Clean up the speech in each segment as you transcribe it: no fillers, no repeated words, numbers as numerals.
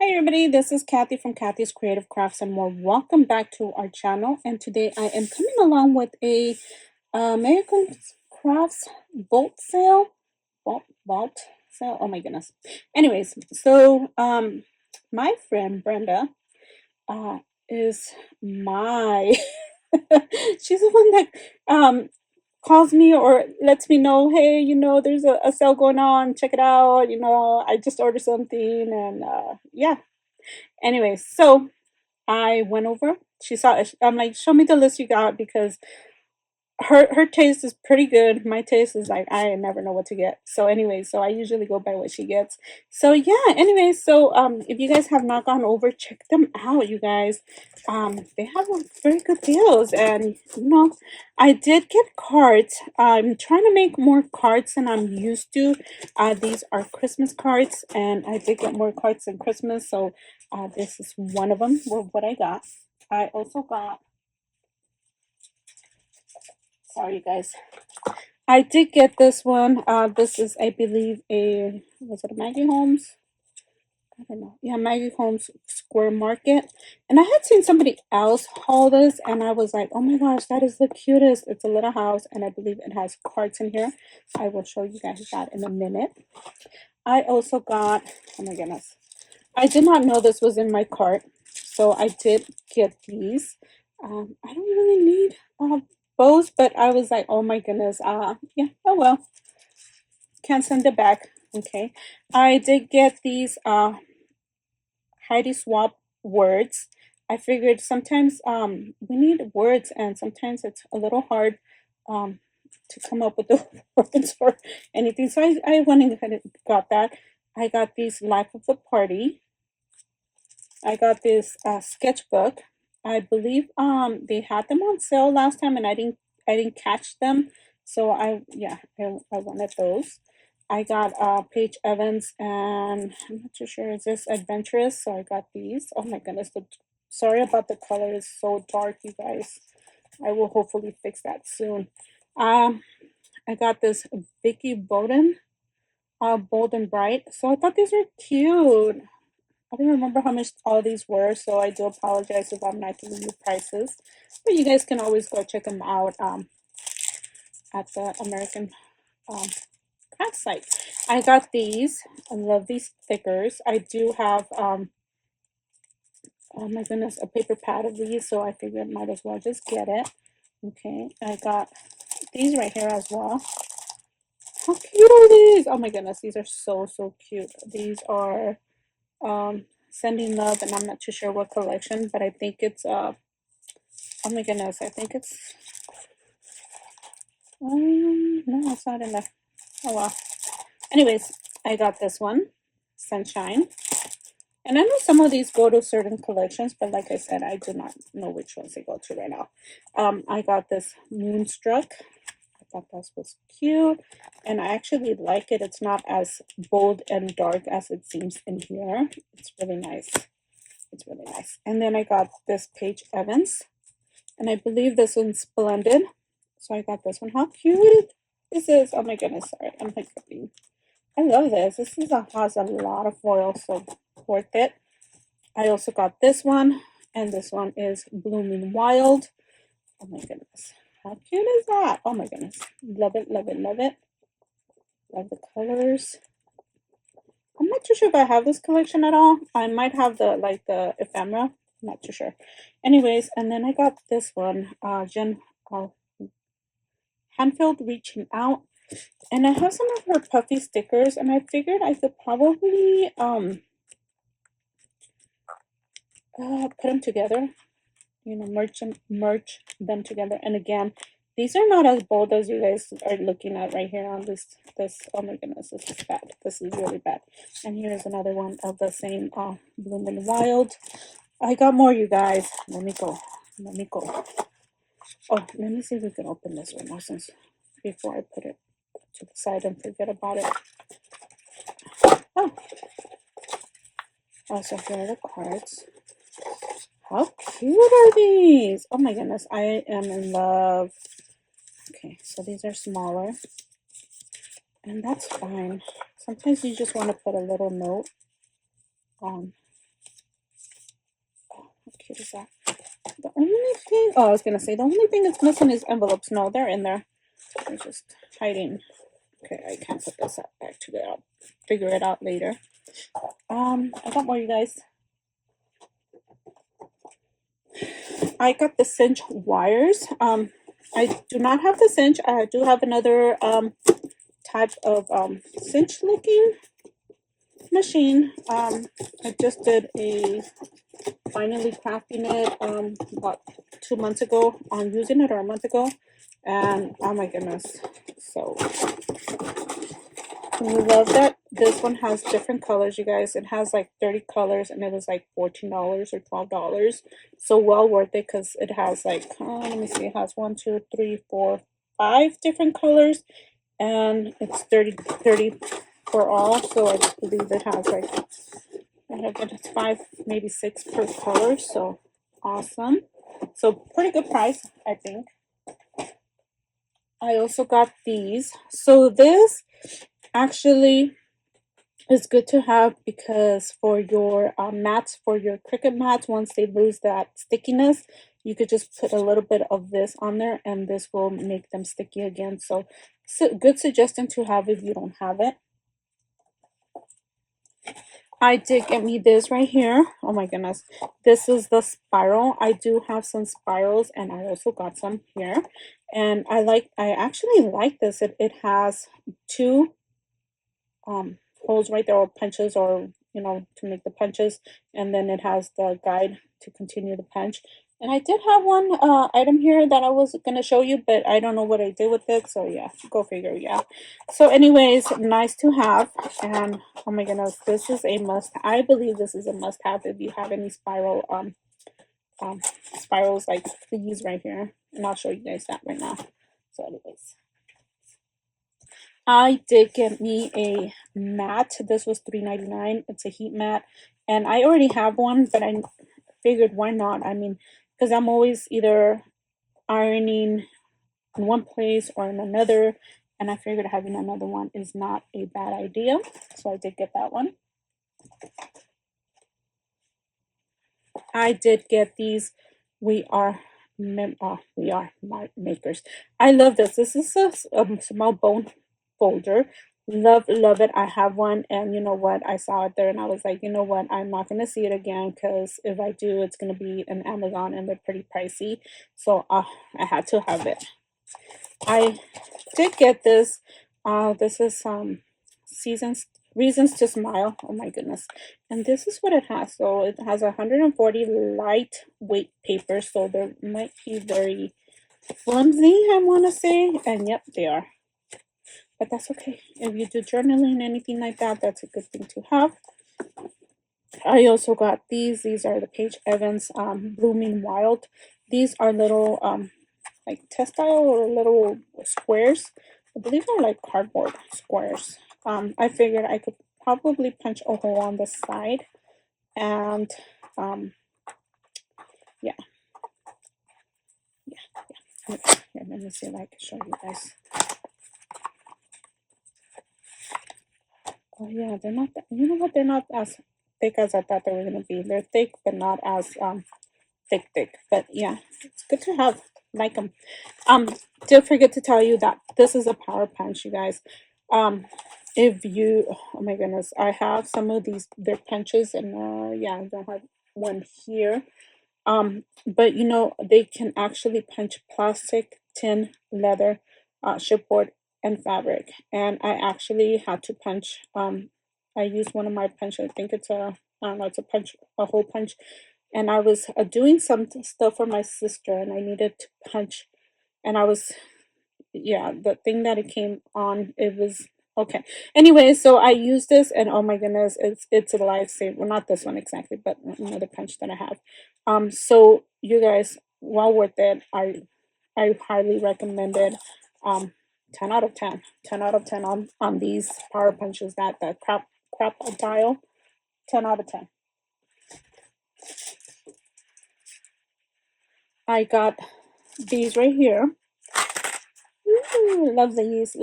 Hi everybody, this is Kathy from Kathy's Creative Crafts and more. Welcome back to our channel. And today I am coming along with a American Crafts bolt sale. Vault sale. Oh my goodness. Anyways, so my friend Brenda uh is my she's the one that calls me or lets me know, hey, there's a sale going on, check it out. I just ordered something and yeah. Anyways, so I went over. She saw it. I'm like, show me the list you got because her taste is pretty good. My taste is like I never know what to get. So anyway, so I usually go by what she gets. So yeah, anyway, so if you guys have not gone over, check them out, you guys. They have very good deals, and I did get cards. I'm trying to make more cards than I'm used to. These are Christmas cards, and I did get more cards than Christmas, so this is one of them. Well, what I got. I also got. Sorry, you guys. I did get this one. This is, I believe, was it a Maggie Holmes? I don't know. Yeah, Maggie Holmes Square Market. And I had seen somebody else haul this, and I was like, oh my gosh, that is the cutest. It's a little house, and I believe it has cards in here. I will show you guys that in a minute. I also got, oh my goodness. I did not know this was in my cart, so I did get these. I don't really need bows, but I was like, oh my goodness, yeah, oh well, can't send it back. Okay, I did get these Heidi Swap words. I figured sometimes we need words, and sometimes it's a little hard um to come up with the words or anything. So I went ahead and got that. I got these Life of the Party. I got this sketchbook. I believe they had them on sale last time and I didn't catch them. So I wanted those. I got Paige Evans and I'm not too sure, is this adventurous? So I got these. Oh my goodness, sorry about the color, it's so dark, you guys. I will hopefully fix that soon. Um I got this Vicky Bowden, Bold and Bright. So I thought these were cute. I don't remember how much all these were, so I do apologize if I'm not giving you prices. But you guys can always go check them out at the American um, craft site. I got these. I love these stickers. I do have, oh my goodness, a paper pad of these, so I figured might as well just get it. Okay, I got these right here as well. How cute are these? Oh my goodness, these are so, so cute. These are Sending Love, and I'm not too sure what collection, but I think it's oh my goodness, I think it's no, it's not in there. Oh well. Anyways, I got this one, Sunshine. And I know some of these go to certain collections, but like I said, I do not know which ones they go to right now. I got this Moonstruck. I thought this was cute, and I actually like it. It's not as bold and dark as it seems in here. It's really nice. It's really nice. And then I got this Paige Evans, and I believe this one's Splendid. So I got this one. How cute this is! Oh my goodness! Sorry, I'm like, I love this. Has a lot of foil, so worth it. I also got this one, and this one is Blooming Wild. Oh my goodness. How cute is that? Oh my goodness. Love it, love it, love it. Love the colors. I'm not too sure if I have this collection at all. I might have the ephemera. I'm not too sure. Anyways, and then I got this one, Jen Hanfield Reaching Out. And I have some of her puffy stickers, and I figured I could probably put them together, merge them together. And again, these are not as bold as you guys are looking at right here on this. Oh my goodness, this is bad. This is really bad. And here's another one of the same Blooming Wild. I got more, you guys. Let me go. Let me go. Oh, let me see if we can open this one now, since before I put it to the side and forget about it. Oh, also here are the cards. How cute are these? Oh my goodness, I am in love. Okay, so these are smaller, and that's fine. Sometimes you just want to put a little note. cute is that? The only thing, oh, I was gonna say the only thing that's missing is envelopes. No, they're in there. They're just hiding. Okay, I can't put this back together. I'll figure it out later. I got more, you guys. I got the cinch wires. I do not have the cinch. I do have another type of cinch looking machine. I just did a finally crafting it about 2 months ago on using it, or a month ago, and oh my goodness, so we love that. This one has different colors, you guys. It has like 30 colors, and it was like $14 or $12. So well worth it, because it has like let me see, it has 1, 2, 3, 4, 5 different colors, and it's 30 for all. So I believe it has like, it's 5, maybe 6 per color. So awesome. So pretty good price, I think. I also got these. So this actually is good to have, because for your mats, for your Cricut mats, once they lose that stickiness, you could just put a little bit of this on there, and this will make them sticky again. So good suggestion to have if you don't have it. I did get me this right here. Oh my goodness. This is the spiral. I do have some spirals, and I also got some here. And I actually like this. It has 2 holes right there, or punches, or to make the punches, and then it has the guide to continue the punch. And I did have one item here that I was gonna show you, but I don't know what I did with it, so yeah, go figure. Yeah, so anyways, nice to have. And oh my goodness, this is a must. I believe this is a must have if you have any spirals like these right here, and I'll show you guys that right now. So anyways, I did get me a mat. This was $3.99. It's a heat mat, and I already have one, but I figured why not? I mean, because I'm always either ironing in one place or in another, and I figured having another one is not a bad idea. So I did get that one. I did get these. We are makers. I love this. This is a small bone folder. Love it. I have one, and you know what? I saw it there, and I was like, you know what? I'm not gonna see it again, because if I do, it's gonna be an Amazon, and they're pretty pricey. So I had to have it. I did get this. This is seasons reasons to smile. Oh my goodness. And this is what it has. So it has 140 lightweight paper, so they might be very flimsy, I want to say, and yep, they are, but that's okay. If you do journaling, anything like that, that's a good thing to have. I also got these are the Paige Evans Blooming Wild. These are little like textile, or little squares. I believe they're like cardboard squares. I figured I could probably punch a hole on the side, and yeah. Here, let me see if I can show you guys. Oh yeah, they're not that, you know what, they're not as thick as I thought they were gonna be. They're thick, but not as thick. But yeah, it's good to have. Like them. Did forget to tell you that this is a power punch, you guys. If you, oh my goodness, I have some of these, their punches, and yeah, I don't have one here. But they can actually punch plastic, tin, leather, chipboard, and fabric. And I actually had to punch. I used one of my punch. I think it's I don't know, it's a hole punch. And I was doing some stuff for my sister, and I needed to punch. And I was, yeah, the thing that it came on, it was okay. Anyway, so I used this, and oh my goodness, it's a lifesaver. Well, not this one exactly, but another punch that I have. So you guys, well worth it. I highly recommend it. 10 out of 10. 10 out of 10 on these power punches, that the crap dial. 10 out of 10. I got these right here. Ooh, love these.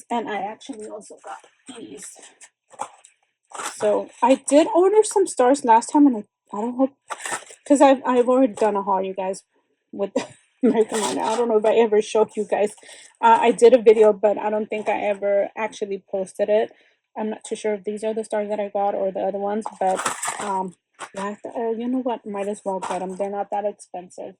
And I actually also got these. So I did order some stars last time, and I don't hope because I've already done a haul, you guys, with American Honey. I don't know if I ever showed you guys. I did a video, but I don't think I ever actually posted it. I'm not too sure if these are the stars that I got or the other ones, but yeah, you know what? Might as well get them. They're not that expensive.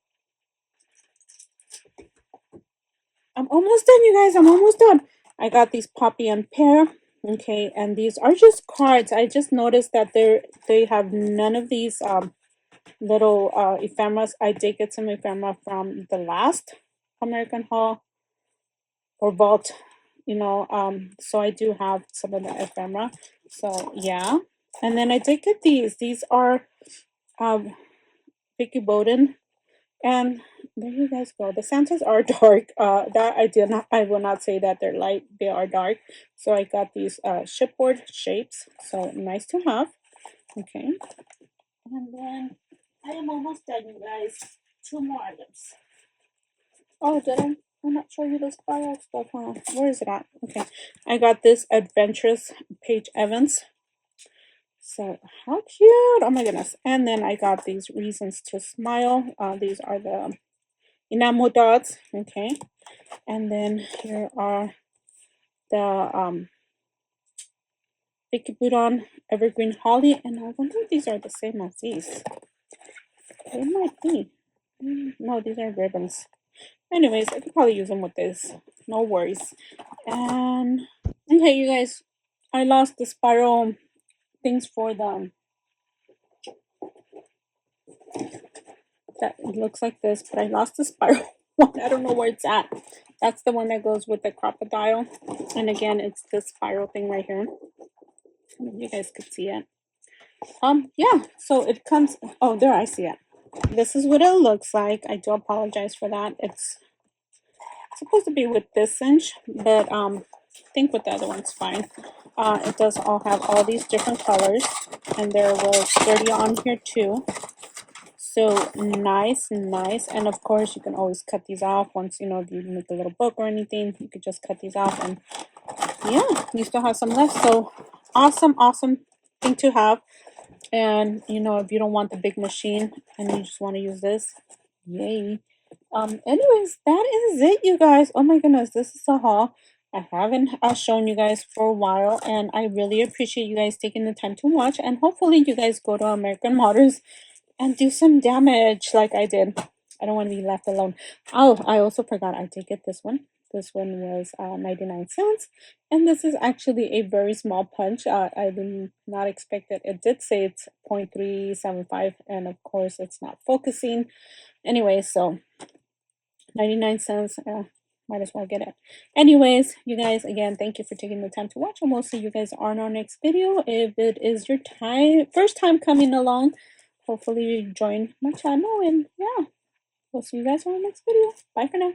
I'm almost done, you guys. I'm almost done. I got these Poppy and Pear. Okay, and these are just cards. I just noticed that they have none of these little ephemeras. I did get some ephemera from the last American Haul or Vault, so I do have some of the ephemera. So yeah. And then I did get these. These are Vicky Bowden. And there you guys go. The Santas are dark. That I will not say that they're light. They are dark. So I got these shipboard shapes. So nice to have. Okay. And then I am almost done, you guys. Two more items. Oh, did I? I'm not show you the spiral stuff, huh? Where is it at? Okay. I got this Adventurous Paige Evans. So how cute. Oh my goodness. And then I got these Reasons to Smile. These are the enamel dots. Okay. And then here are the Vicky Budon Evergreen Holly. And I wonder if these are the same as these. They might be. No, these are ribbons. Anyways, I could probably use them with this. No worries. And okay, you guys, I lost the spiral things for them. That it looks like this, but I lost the spiral one. I don't know where it's at. That's the one that goes with the crocodile. And again, it's this spiral thing right here. You guys could see it. Yeah, so it comes, oh, there, I see it. This is what it looks like. I do apologize for that. It's supposed to be with this cinch, but I think with the other one's fine. It does all have all these different colors, and there was 30 on here too. So nice, nice. And of course, you can always cut these off once, if you make a little book or anything, you could just cut these off. And yeah, you still have some left. So awesome, awesome thing to have. And if you don't want the big machine and you just want to use this, yay. Anyways, that is it, you guys. Oh my goodness, this is a haul I haven't shown you guys for a while, and I really appreciate you guys taking the time to watch. And hopefully you guys go to American Motors and do some damage like I did. I don't want to be left alone. Oh, I also forgot I did get this one. This one was 99 cents. And this is actually a very small punch. I did not expect it. It did say it's 0.375, and of course it's not focusing. Anyway, so 99 cents. Might as well get it. Anyways, you guys, again, thank you for taking the time to watch, and we'll see you guys on our next video. If it is your first time coming along, hopefully you join my channel, and yeah, we'll see you guys on the next video. Bye for now.